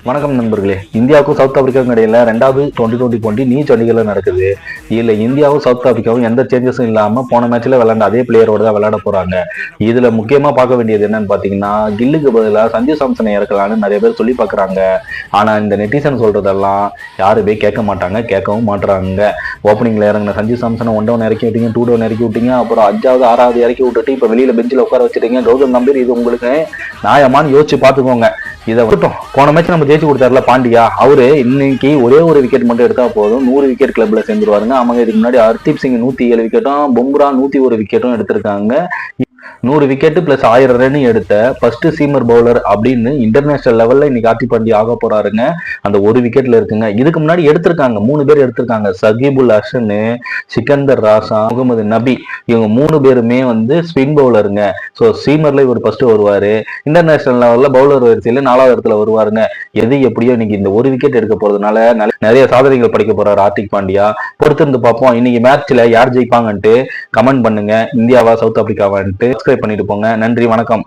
வணக்கம் நண்பர்களே. இந்தியாவுக்கும் சவுத் ஆப்பிரிக்காவுக்கும் இடையில ரெண்டாவது டுவெண்ட்டி போட்டி நீ சண்டிகர்ல நடக்குது. இதுல இந்தியாவும் சவுத் ஆப்பிரிக்காவும் எந்த சேஞ்சஸும் இல்லாம போன மேட்ச்ல விளையாண்ட அதே பிளேயரோட தான் விளையாட போறாங்க. இதுல முக்கியமா பார்க்க வேண்டியது என்னன்னு பாத்தீங்கன்னா, கில்லுக்கு பதிலாக சஞ்சு சாம்சனை இறக்கலாம்னு நிறைய பேர் சொல்லி பாக்குறாங்க. ஆனா இந்த நெட்டிசன் சொல்றதெல்லாம் யாருமே கேட்க மாட்டாங்க, கேட்கவும் மாட்டாங்க. ஓப்பனிங்ல இறங்கின சஞ்சு சாம்சனை 1 டவுன் இறக்கி விட்டீங்க, 2 டவுன் இறக்கி விட்டீங்க, அப்புறம் 5வது 6வது இறக்கி விட்டுட்டு இப்ப வெளியில பெஞ்சில் உட்கார வச்சிட்டீங்க. கௌதம் கம்பீர் இது உங்களுக்கு நியாயமானு யோசிச்சு பாத்துக்கோங்க. இதை விட்டோம். போன மேட்ச் நம்ம ஜெயிச்சு கொடுத்தாருல பாண்டியா, அவரு இன்னைக்கு ஒரே ஒரு விக்கெட் மட்டும் எடுத்தா போதும் 100 விக்கெட் கிளப்ல சேர்ந்துருவாருங்க. அவங்க இதுக்கு முன்னாடி ஹர்தீப் சிங் 107 விக்கெட்டும், பும்ரா 101 விக்கெட்டும் எடுத்திருக்காங்க. 100 விக்கெட் பிளஸ் 1000 ரன் எடுத்த ஃபர்ஸ்ட் சீமர் பவுலர் அப்படின்னு இன்டர்நேஷனல் லெவல்ல இன்னைக்கு ஹர்திக் பாண்டியா ஆக போறாருங்க. அந்த ஒரு விக்கெட்ல இருக்குங்க. இதுக்கு முன்னாடி எடுத்திருக்காங்க 3 பேர் எடுத்திருக்காங்க. சகிபுல் ஹசன், சிக்கந்தர் ராசா, முகமது நபி, இவங்க 3 பேருமே ஸ்பின் பவுலருங்க. ஸோ சீமர்ல இவர் ஃபர்ஸ்ட் வருவாரு. இன்டர்நேஷனல் லெவல்ல பவுலர் வரிசையில 4வது இடத்துல வருவாருங்க. எது எப்படியோ இன்னைக்கு இந்த ஒரு விக்கெட் எடுக்க போறதுனால நிறைய சாதனைகள் படிக்க போறாரு ஹர்திக் பாண்டியா. பொறுத்திருந்து பார்ப்போம். இன்னைக்கு மேட்ச்ல யார் ஜெயிப்பாங்கன்ட்டு கமெண்ட் பண்ணுங்க. இந்தியாவா சவுத் ஆப்பிரிக்காவான்ட்டு சப்ஸ்கிரைப் பண்ணிட்டு போங்க. நன்றி, வணக்கம்.